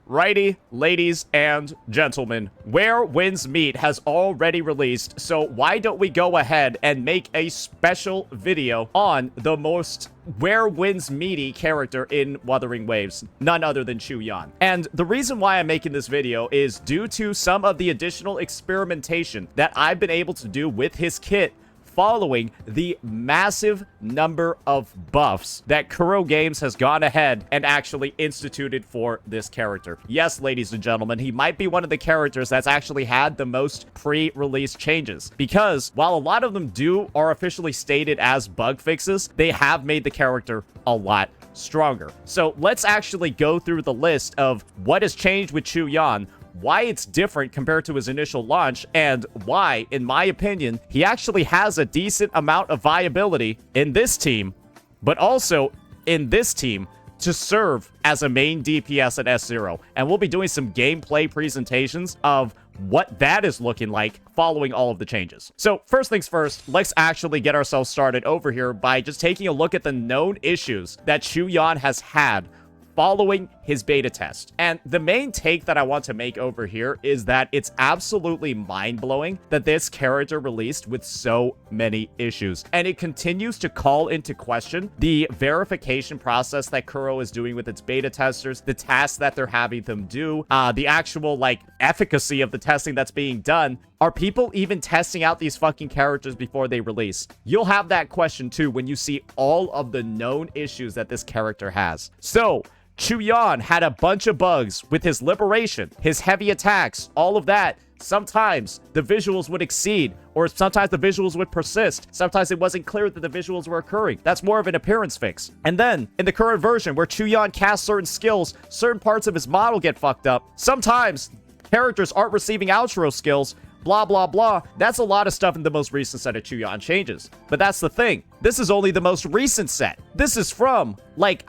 Righty, ladies and gentlemen, Where Winds Meet has already released, so why don't we go ahead and make a special video on the most Where Winds Meaty character in Wuthering Waves, none other than Qiuyuan. And the reason why I'm making this video is due to some of the additional experimentation that I've been able to do with his kit following the massive number of buffs that Kuro Games has gone ahead and actually instituted for this character. Yes, ladies and gentlemen, he might be one of the characters that's actually had the most pre-release changes, because while a lot of them are officially stated as bug fixes, they have made the character a lot stronger. So let's actually go through the list of what has changed with Qiuyuan, why it's different compared to his initial launch, and why, in my opinion, he actually has a decent amount of viability in this team, but also in this team to serve as a main DPS at S0. And we'll be doing some gameplay presentations of what that is looking like following all of the changes. So first things first, let's actually get ourselves started over here by just taking a look at the known issues that Qiuyuan has had following his beta test. And the main take that I want to make over here is that it's absolutely mind-blowing that this character released with so many issues. And it continues to call into question the verification process that Kuro is doing with its beta testers, the tasks that they're having them do, the actual, efficacy of the testing that's being done. Are people even testing out these fucking characters before they release? You'll have that question too when you see all of the known issues that this character has. So Qiuyuan had a bunch of bugs with his liberation, his heavy attacks, all of that. Sometimes the visuals would exceed, or sometimes the visuals would persist. Sometimes it wasn't clear that the visuals were occurring. That's more of an appearance fix. And then, in the current version, where Qiuyuan casts certain skills, certain parts of his model get fucked up. Sometimes characters aren't receiving outro skills, blah, blah, blah. That's a lot of stuff in the most recent set of Qiuyuan changes. But that's the thing. This is only the most recent set. This is from,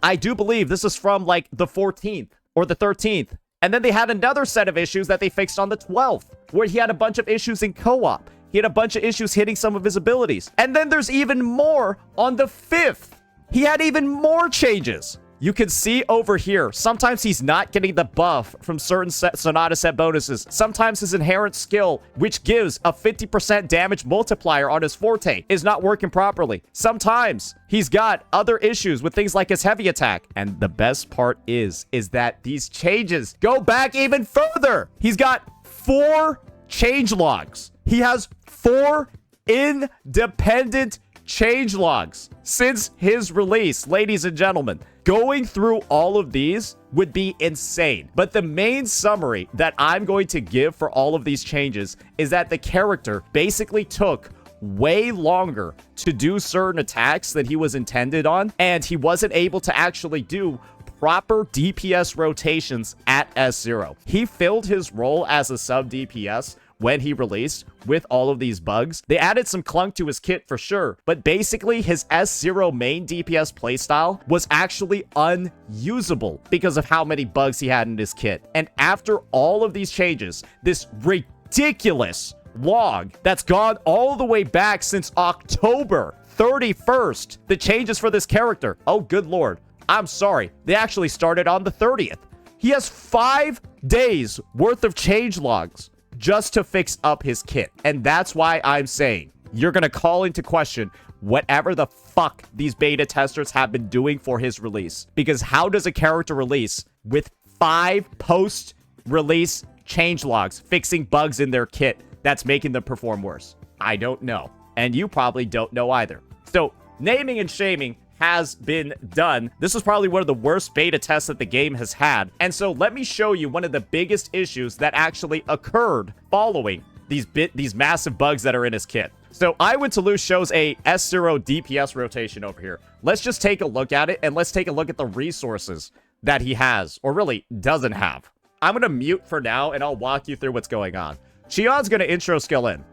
I do believe this is from, the 14th or the 13th. And then they had another set of issues that they fixed on the 12th, where he had a bunch of issues in co-op. He had a bunch of issues hitting some of his abilities. And then there's even more on the 5th. He had even more changes. You can see over here, sometimes he's not getting the buff from certain Sonata set bonuses. Sometimes his inherent skill, which gives a 50% damage multiplier on his forte, is not working properly. Sometimes he's got other issues with things like his heavy attack. And the best part is that these changes go back even further. He's got 4 change logs. He has 4 independent change logs since his release, ladies and gentlemen. Going through all of these would be insane. But the main summary that I'm going to give for all of these changes is that the character basically took way longer to do certain attacks than he was intended on, and he wasn't able to actually do proper DPS rotations at S0. He filled his role as a sub DPS when he released with all of these bugs. They added some clunk to his kit for sure, but basically his S0 main DPS playstyle was actually unusable because of how many bugs he had in his kit. And after all of these changes, this ridiculous log that's gone all the way back since October 31st, the changes for this character, oh good lord, I'm sorry, they actually started on the 30th. He has 5 days worth of change logs just to fix up his kit. And that's why I'm saying you're gonna call into question whatever the fuck these beta testers have been doing for his release. Because how does a character release with 5 post-release change logs fixing bugs in their kit that's making them perform worse? I don't know. And you probably don't know either. So naming and shaming has been done. This was probably one of the worst beta tests that the game has had. And so let me show you one of the biggest issues that actually occurred following these massive bugs that are in his kit. So I Went to Lose shows a S0 DPS rotation over here. Let's just take a look at it, and let's take a look at the resources that he has, or really doesn't have. I'm gonna mute for now, and I'll walk you through what's going on. Qiuyuan's gonna intro skill in,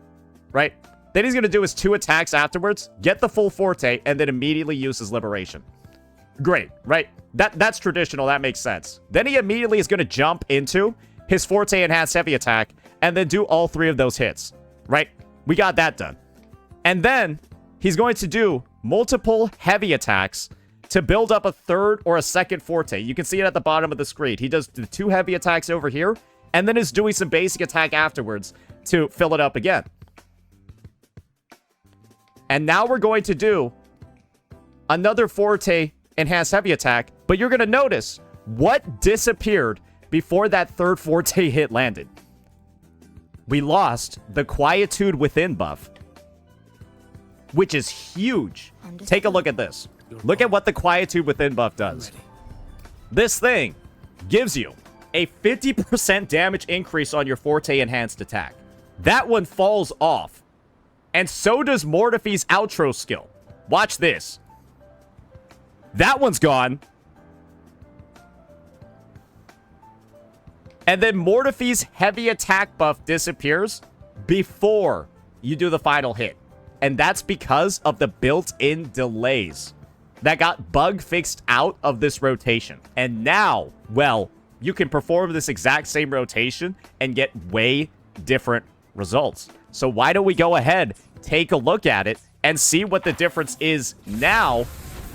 right? Then he's going to do his 2 attacks afterwards, get the full forte, and then immediately use his liberation. Great, right? That's traditional. That makes sense. Then he immediately is going to jump into his forte enhanced heavy attack and then do all 3 of those hits, right? We got that done. And then he's going to do multiple heavy attacks to build up a third or a second forte. You can see it at the bottom of the screen. He does the 2 heavy attacks over here, and then is doing some basic attack afterwards to fill it up again. And now we're going to do another forte enhanced heavy attack, but you're going to notice what disappeared before that third forte hit landed. We lost the Quietude Within buff, which is huge. Take a look at this. Look at what the Quietude Within buff does. This thing gives you a 50% damage increase on your forte enhanced attack. That one falls off. And so does Mortife's outro skill. Watch this. That one's gone. And then Mortife's heavy attack buff disappears before you do the final hit. And that's because of the built-in delays that got bug fixed out of this rotation. And now, well, you can perform this exact same rotation and get way different results. So why don't we go ahead, take a look at it, and see what the difference is now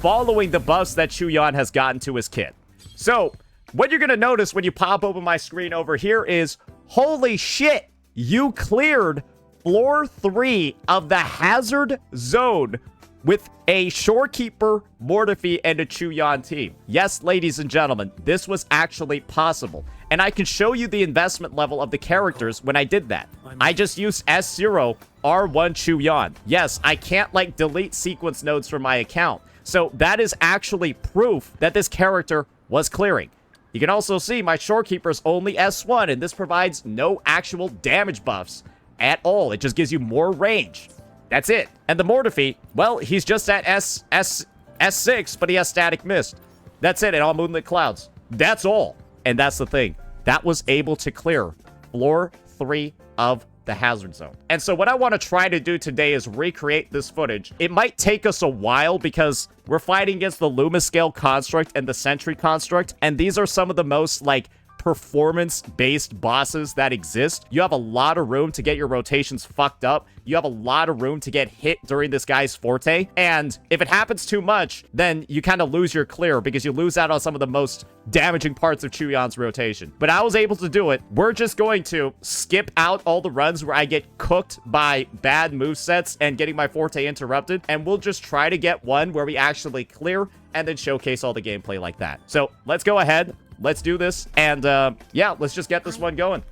following the buffs that Qiuyuan has gotten to his kit. So what you're going to notice when you pop open my screen over here is, holy shit, you cleared floor 3 of the hazard zone with a Shorekeeper, Mortife, and a Qiuyuan team. Yes, ladies and gentlemen, this was actually possible. And I can show you the investment level of the characters when I did that. I just used S0 R1 Qiuyuan. Yes, I can't, like, delete sequence nodes from my account. So that is actually proof that this character was clearing. You can also see my Shorekeeper is only S1, and this provides no actual damage buffs at all. It just gives you more range. That's it. And the Mortife, well, he's just at S6, but he has Static Mist. That's it, and all Moonlit Clouds. That's all. And that's the thing. That was able to clear floor 3 of the hazard zone. And so what I want to try to do today is recreate this footage. It might take us a while because we're fighting against the Luma Scale construct and the Sentry construct, and these are some of the most, like, performance-based bosses that exist. You have a lot of room to get your rotations fucked up. You have a lot of room to get hit during this guy's forte. And if it happens too much, then you kind of lose your clear because you lose out on some of the most damaging parts of Qiuyuan's rotation. But I was able to do it. We're just going to skip out all the runs where I get cooked by bad movesets and getting my forte interrupted. And we'll just try to get one where we actually clear and then showcase all the gameplay like that. So let's go ahead. Let's do this, and yeah, let's just get this one going.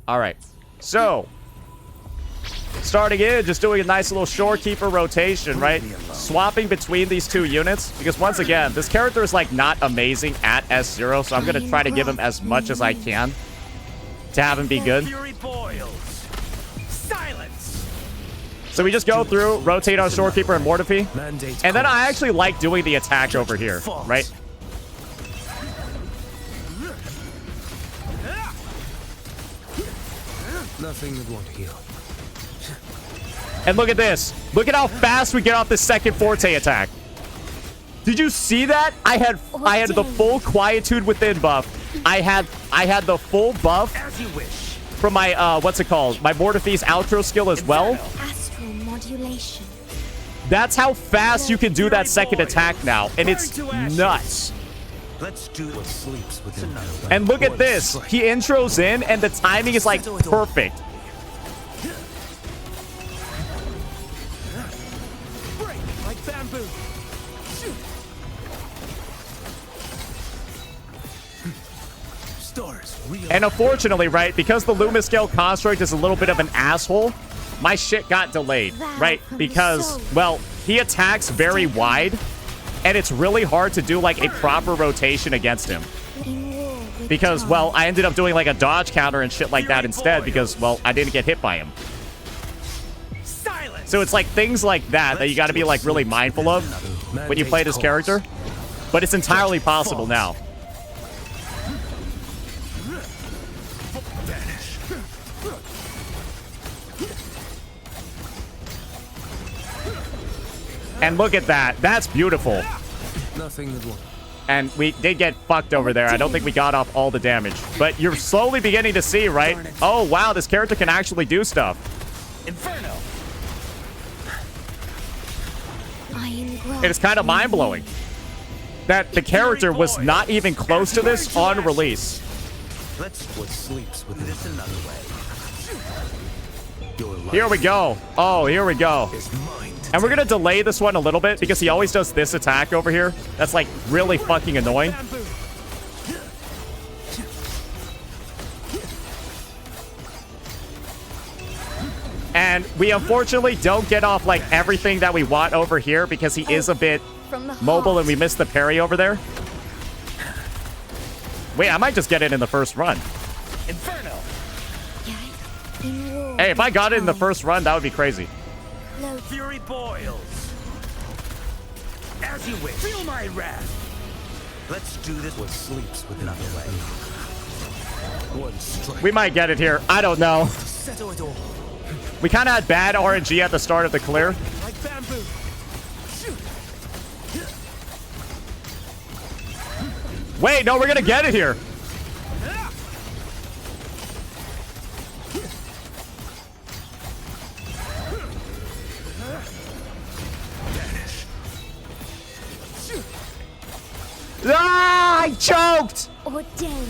All right, so starting in, just doing a nice little Shorekeeper rotation, right? Swapping between these 2 units, because once again, this character is, like, not amazing at S0, so I'm going to try to give him as much as I can to have him be good. So we just go through, rotate on Shorekeeper and Mortife, and then I actually like doing the attack over here, right? Nothing that won't heal. And look at this. Look at how fast we get off the second forte attack. Did you see that? I had the full Quietude Within buff. I had the full buff As you wish. from my what's it called? My Mortife's outro skill as well. Astral modulation. That's how fast you can do that second attack now, and it's nuts. Let's do what sleeps within my And look at this. He intros in, and the timing is, like, perfect. break like bamboo. Stars real. And unfortunately, right, because the Luma Scale construct is a little bit of an asshole, my shit got delayed, right? Because, well, he attacks very wide, and it's really hard to do, like, a proper rotation against him. Because, well, I ended up doing, like, a dodge counter and shit like that instead because, well, I didn't get hit by him. So it's, like, things like that that you gotta be, like, really mindful of when you play this character. But it's entirely possible now. And look at that. That's beautiful. Nothing that won't. And we did get fucked over there. I don't think we got off all the damage. But you're slowly beginning to see, right? Oh, wow, this character can actually do stuff. Inferno. It is kind of mind-blowing. that the character was not even close to this on release. Let's what sleeps within this another way. Your life Here we go. Oh, here we go. is mine to And we're gonna delay this one a little bit because he always does this attack over here. That's like really fucking annoying. bamboo. And we unfortunately don't get off like everything that we want over here because he is a bit From the mobile heart. and we missed the parry over there. Wait, I might just get it in the first run. Inferno. Yea, in war Hey, if I got it in the come. first run, that would be crazy. Lo- Fury boils. As you wish. Feel my wrath. Let's do this. What sleeps within another way. One strike. We might get it here. I don't know. Settle it all. We kind of had bad RNG at the start of the clear. Like bamboo. Shoot. Wait, no, we're gonna get it here. Ah, I choked! ordained.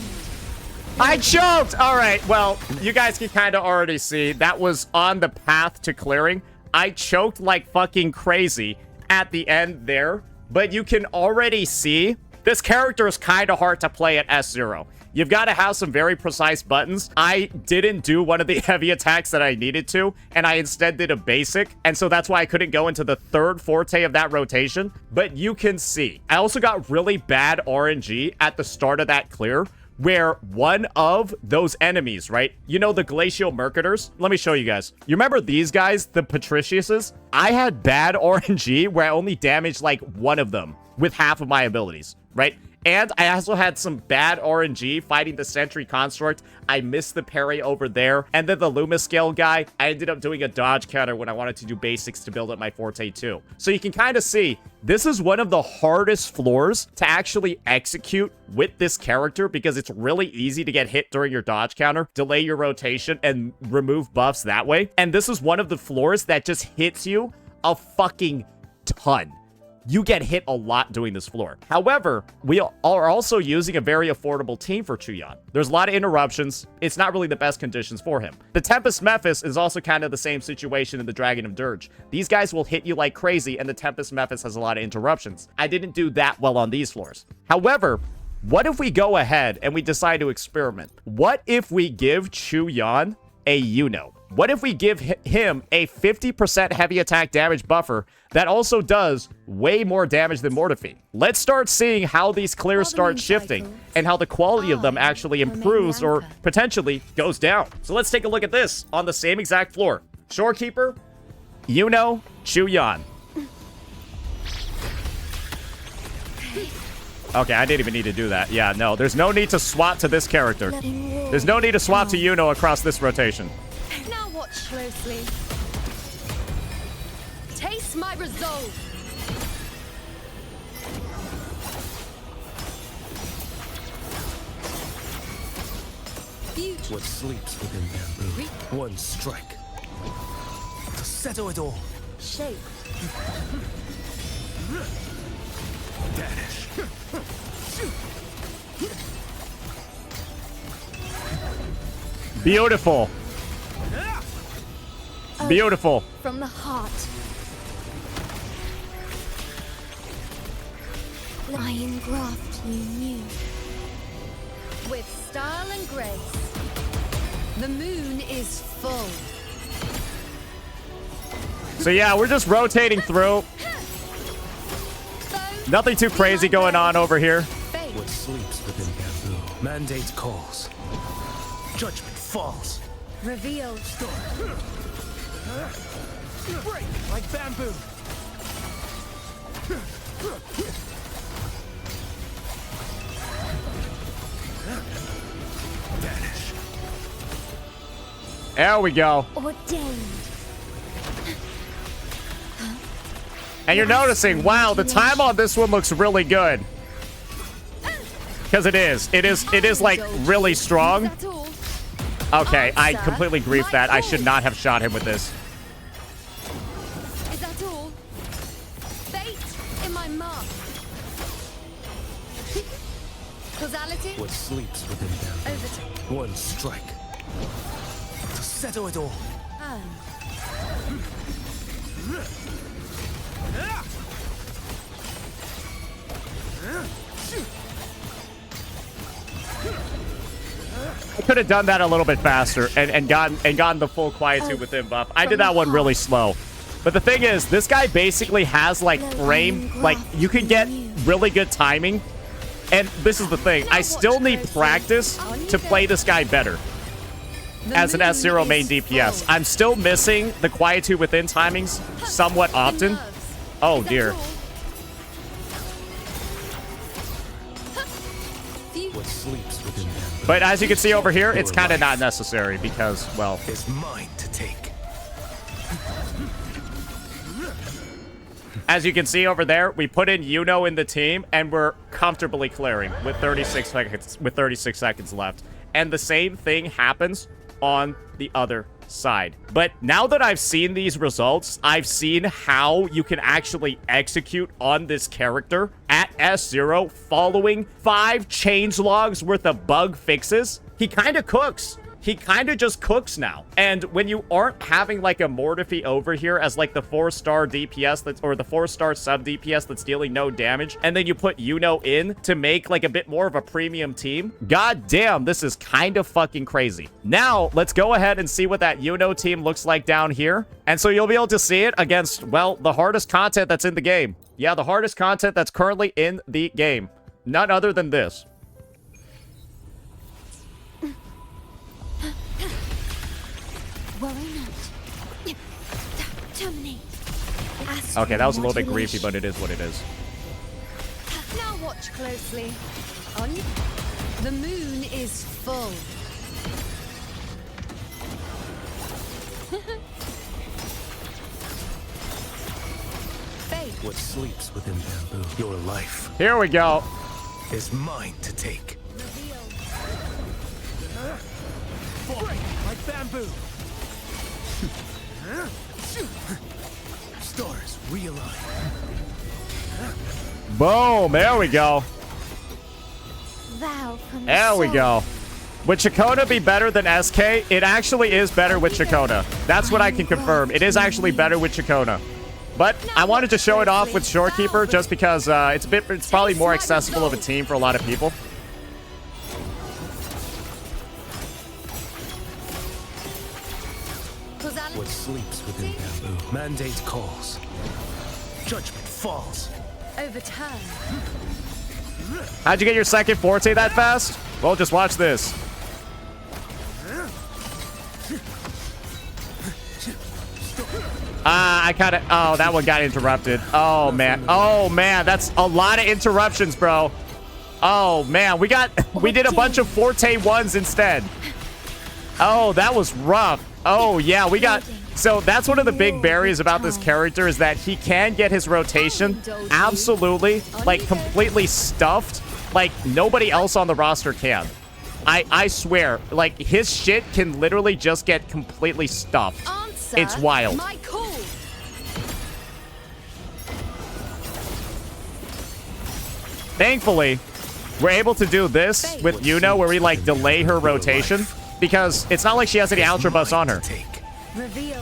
I choked! All right, well, you guys can kind of already see that was on the path to clearing. I choked like fucking crazy at the end there, but you can already see this character is kind of hard to play at S0. You've got to have some very precise buttons. I didn't do one of the heavy attacks that I needed to, and I instead did a basic, and so that's why I couldn't go into the third forte of that rotation, but you can see. I also got really bad RNG at the start of that clear, where one of those enemies, right? You know, the Glacial Mercators? Let me show you guys. You remember these guys, the Patriciuses? I had bad RNG where I only damaged like one of them with half of my abilities, right? And I also had some bad RNG fighting the Sentry Construct. I missed the parry over there. And then the Luma Scale guy, I ended up doing a dodge counter when I wanted to do basics to build up my Forte too. So you can kind of see, this is one of the hardest floors to actually execute with this character because it's really easy to get hit during your dodge counter, delay your rotation, and remove buffs that way. And this is one of the floors that just hits you a fucking ton. You get hit a lot doing this floor. However, we are also using a very affordable team for Qiuyuan. There's a lot of interruptions. It's not really the best conditions for him. The Tempest Mephis is also kind of the same situation in the Dragon of Dirge. These guys will hit you like crazy, and the Tempest Mephis has a lot of interruptions. I didn't do that well on these floors. However, what if we go ahead and we decide to experiment? What if we give Qiuyuan a Uno? What if we give him a 50% heavy attack damage buffer that also does way more damage than Mortefi? Let's start seeing how these clears start shifting and how the quality of them actually improves or potentially goes down. So let's take a look at this on the same exact floor. Shorekeeper, Uno, Qiuyuan. Okay, I didn't even need to do that. Yeah, no, there's no need to swap to this character. There's no need to swap to Uno across this rotation. Now watch closely. Taste my resolve. Future. What sleeps within bamboo. One strike. To settle it all. Shape. Vanish. Beautiful. Beautiful. From the heart. I engraft you new. With style and grace. The moon is full. So yeah, we're just rotating through. Nothing too crazy going on over here. Fate. What sleeps within bamboo. Mandate calls. Judgment falls. Revealed. Break like bamboo. Vanish. There we go. Ordained. And you're noticing, wow, the time on this one looks really good. Because it is like really strong. Is that all? Okay, I Answer completely griefed my that. I call. should not have shot him with this. Is that all? Fate in my mark. what sleeps within them. One strike to settle it all. I could have done that a little bit faster and gotten the full quietude within buff. I did that one really slow. But the thing is, this guy basically has like you can get really good timing. And this is the thing, I still need practice to play this guy better as an S0 main DPS. I'm still missing the quietude within timings somewhat often. Oh dear. What sleeps within them. But as you can see over here, it's kind of not necessary because, well, Is mine to take. as you can see over there, we put in in the team, and we're comfortably clearing with 36 seconds left. And the same thing happens on the other side. But now that I've seen these results, I've seen how you can actually execute on this character at S0 following 5 changelogs worth of bug fixes. He kind of cooks. He kind of just cooks now. And when you aren't having like a Mortifi over here as like the 4-star DPS or the 4-star sub DPS that's dealing no damage, and then you put in to make like a bit more of a premium team, god damn, this is kind of fucking crazy. Now, let's go ahead and see what that team looks like down here. And so you'll be able to see it against, well, the hardest content that's in the game. Yeah, the hardest content that's currently in the game. None other than this. Worry not. Terminate. Okay, that was a little bit griefy, but it is what it is. Now watch closely. The moon is full. Fate. What sleeps within bamboo. Your life Here we go. is mine to take. Break like bamboo. Stars realign. Boom, there we go. Vow from There we soul. go. Would Chakona be better than SK? It actually is better with Chakona. That's what I can confirm. It is actually better with Chakona. But I wanted to show it off with Shorekeeper just because it's probably more accessible of a team for a lot of people. What sleeps within bamboo. Mandate calls. Judgment falls. Overturn. How'd you get your second forte that fast? Well, just watch this. Oh, that one got interrupted. Oh, man. Oh, man. That's a lot of interruptions, bro. Oh, man. We did a bunch of forte ones instead. Oh, that was rough. Oh, yeah. So that's one of the big barriers about this character is that he can get his rotation absolutely, like, completely stuffed. Like, nobody else on the roster can. I swear, like, his shit can literally just get completely stuffed. Answer It's wild. my call. Thankfully, we're able to do this with Yuno where we, like, delay her rotation because it's not like she has any ultra buffs on her. Reveal.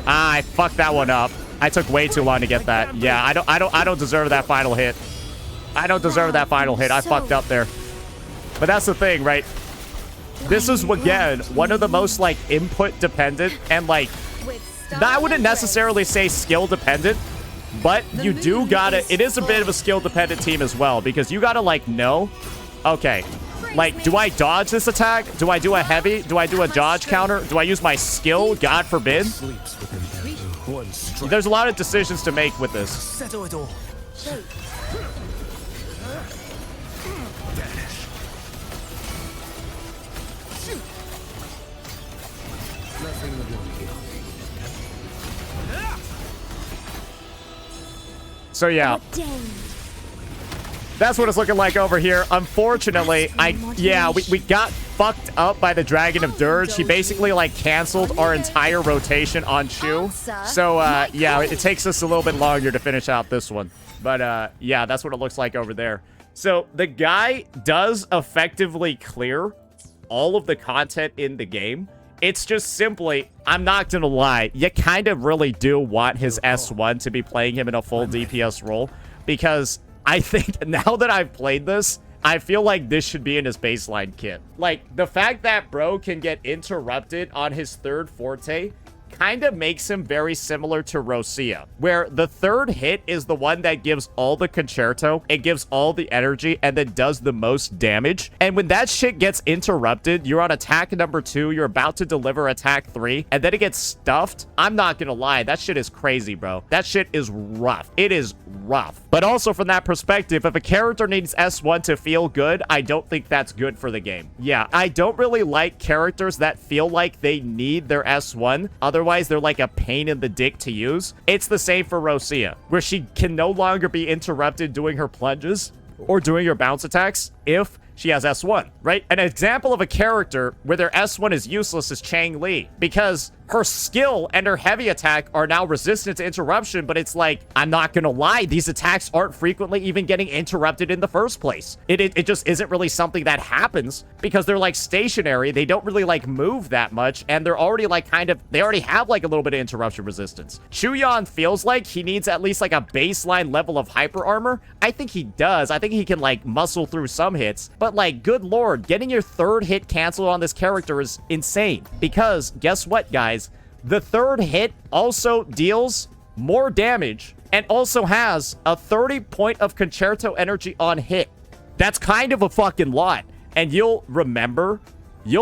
I fucked that one up. I took way too long to get that. Yeah, I don't deserve that final hit. I don't deserve that final hit. I fucked up there. But that's the thing, right? This is, again, one of the most, like, input dependent and, like, I wouldn't necessarily say skill dependent, but you do gotta, it is a bit of a skill dependent team as well, because you gotta, like, know, okay, like, do I dodge this attack? Do I do a heavy? Do I do a dodge counter? Do I use my skill? God forbid. There's a lot of decisions to make with this. Settle it all. So yeah, that's what it's looking like over here. Unfortunately, we got fucked up by the Dragon of Dirge. He basically, like, canceled our entire rotation on Chu. So, yeah, it takes us a little bit longer to finish out this one. But, yeah, that's what it looks like over there. So, the guy does effectively clear all of the content in the game. It's just simply, I'm not gonna lie, you kind of really do want his S1 to be playing him in a full DPS role, because I think now that I've played this, I feel like this should be in his baseline kit. Like, the fact that bro can get interrupted on his third forte kind of makes him very similar to Rosia, where the third hit is the one that gives all the concerto, it gives all the energy, and then does the most damage. And when that shit gets interrupted, you're on attack number 2, you're about to deliver attack 3, and then it gets stuffed. I'm not gonna lie, that shit is crazy, bro. That shit is rough. It is rough. But also from that perspective, if a character needs S1 to feel good, I don't think that's good for the game. Yeah, I don't really like characters that feel like they need their S1. Otherwise, they're like a pain in the dick to use. It's the same for Rosia, where she can no longer be interrupted doing her plunges or doing her bounce attacks if she has S1, right? An example of a character where their S1 is useless is Chang Li, because her skill and her heavy attack are now resistant to interruption, but it's like, I'm not gonna lie, these attacks aren't frequently even getting interrupted in the first place. It just isn't really something that happens, because they're like stationary, they don't really like move that much, and they're already like they already have like a little bit of interruption resistance. Qiuyuan feels like he needs at least like a baseline level of hyper armor. I think he does. I think he can like muscle through some hits, but like, good lord, getting your third hit canceled on this character is insane, because guess what, guys? The third hit also deals more damage and also has a 30 point of concerto energy on hit. That's kind of a fucking lot. And you'll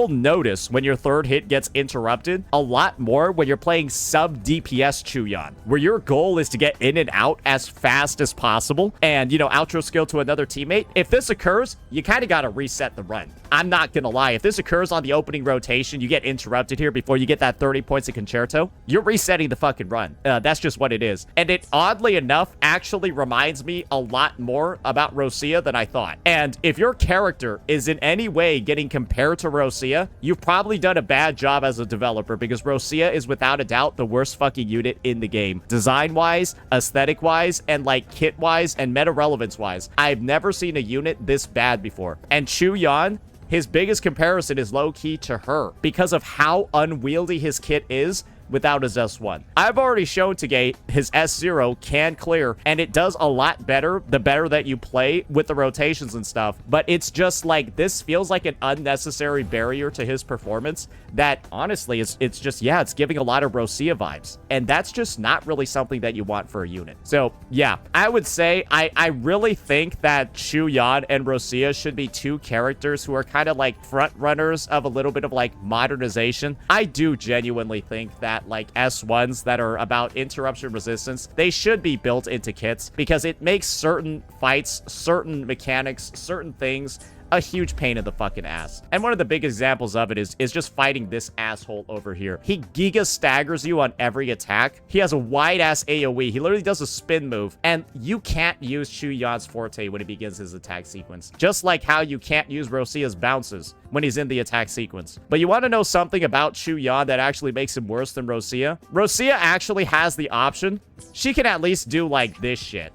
notice when your third hit gets interrupted a lot more when you're playing sub DPS Qiuyuan, where your goal is to get in and out as fast as possible and, you know, outro skill to another teammate. If this occurs, you kind of got to reset the run. I'm not gonna lie, if this occurs on the opening rotation, you get interrupted here before you get that 30 points of concerto, you're resetting the fucking run. That's just what it is. And it, oddly enough, actually reminds me a lot more about Rosia than I thought. And if your character is in any way getting compared to Rosia, you've probably done a bad job as a developer, because Rosia is without a doubt the worst fucking unit in the game. Design-wise, aesthetic-wise, and like kit-wise, and meta-relevance-wise. I've never seen a unit this bad before. And Qiuyuan, his biggest comparison is low-key to her because of how unwieldy his kit is without his S1. I've already shown Today his S0 can clear, and it does a lot better the better that you play with the rotations and stuff, but it's just like, this feels like an unnecessary barrier to his performance that, honestly, it's just, yeah, it's giving a lot of Rosia vibes, and that's just not really something that you want for a unit. So, yeah, I would say, I really think that Qiuyuan and Rosia should be two characters who are kind of like front runners of a little bit of like modernization. I do genuinely think that like S1s that are about interruption resistance, they should be built into kits, because it makes certain fights, certain mechanics, certain things a huge pain in the fucking ass. And one of the big examples of it is just fighting this asshole over here. He giga staggers you on every attack. He has a wide ass AoE. He literally does a spin move, and you can't use Qiuyuan's forte when he begins his attack sequence. Just like how you can't use Rosia's bounces when he's in the attack sequence. But you want to know something about Qiuyuan that actually makes him worse than Rosia? Rosia actually has the option. She can at least do like this shit.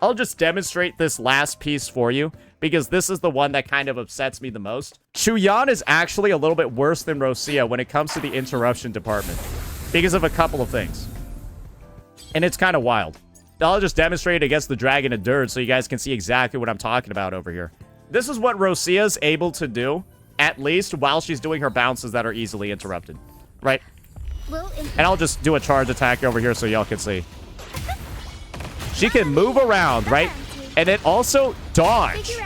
I'll just demonstrate this last piece for you, because this is the one that kind of upsets me the most. Qiuyuan is actually a little bit worse than Rosia when it comes to the interruption department, because of a couple of things. And it's kind of wild. I'll just demonstrate it against the Dragon of Dirge so you guys can see exactly what I'm talking about over here. This is what Rosia's able to do, at least while she's doing her bounces that are easily interrupted, right? And I'll just do a charge attack over here so y'all can see. She can move around, right? And it also dodge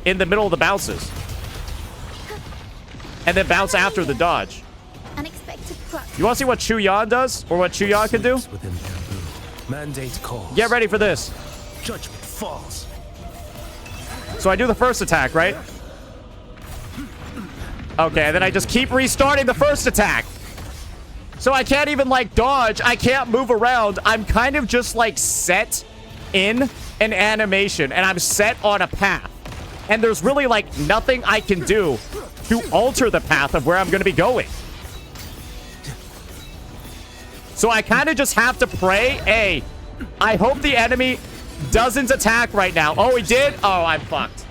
in the middle of the bounces. And then bounce after the dodge. You want to see what Qiuyuan does? Or what Qiuyuan can do? Mandate calls. Get ready for this. Judgment falls. So I do the first attack, right? Okay, and then I just keep restarting the first attack. So I can't even, like, dodge. I can't move around. I'm kind of just, like, set in an animation, and I'm set on a path. And there's really, like, nothing I can do to alter the path of where I'm going to be going. So I kind of just have to pray, hey, I hope the enemy doesn't attack right now. Oh, he did? Oh, I'm fucked.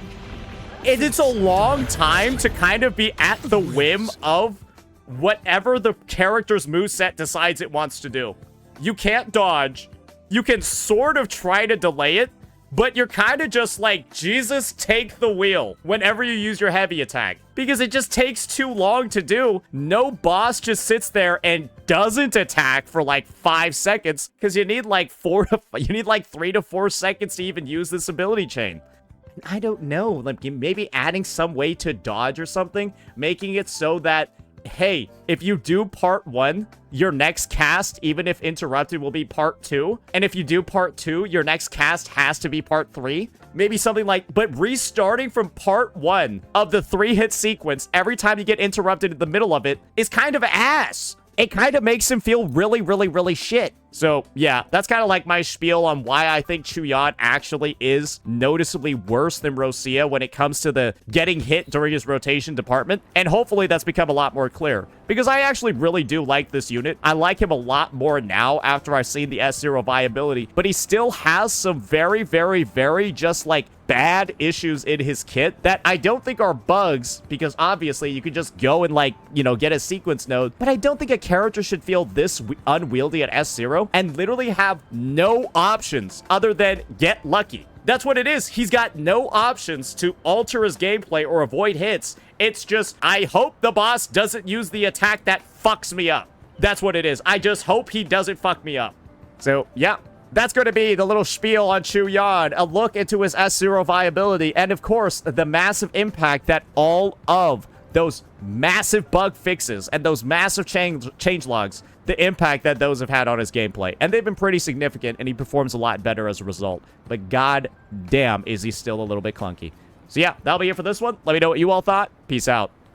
It's a long time to kind of be at the whim of whatever the character's moveset decides it wants to do. You can't dodge. You can sort of try to delay it, but you're kind of just like, Jesus, take the wheel whenever you use your heavy attack. Because it just takes too long to do. No boss just sits there and doesn't attack for like 5 seconds, because you need like 3 to 4 seconds to even use this ability chain. I don't know, like maybe adding some way to dodge or something, making it so that, hey, if you do part 1, your next cast, even if interrupted, will be part 2. And if you do part 2, your next cast has to be part 3. Maybe something like, but restarting from part 1 of the 3-hit sequence every time you get interrupted in the middle of it is kind of ass. It kind of makes him feel really, really, really shit. So, yeah, that's kind of like my spiel on why I think Qiuyuan actually is noticeably worse than Rosia when it comes to the getting hit during his rotation department. And hopefully that's become a lot more clear. Because I actually really do like this unit. I like him a lot more now after I've seen the S0 viability. But he still has some very, very, very just like bad issues in his kit that I don't think are bugs, because obviously you could just go and like, you know, get a sequence node. But I don't think a character should feel this unwieldy at S0 and literally have no options other than get lucky. That's what it is. He's got no options to alter his gameplay or avoid hits. It's just, I hope the boss doesn't use the attack that fucks me up. That's what it is. I just hope he doesn't fuck me up. So, yeah. That's going to be the little spiel on Qiuyuan, a look into his S0 viability, and of course, the massive impact that all of those massive bug fixes and those massive change logs, the impact that those have had on his gameplay. And they've been pretty significant, and he performs a lot better as a result. But god damn, is he still a little bit clunky. So yeah, that'll be it for this one. Let me know what you all thought. Peace out.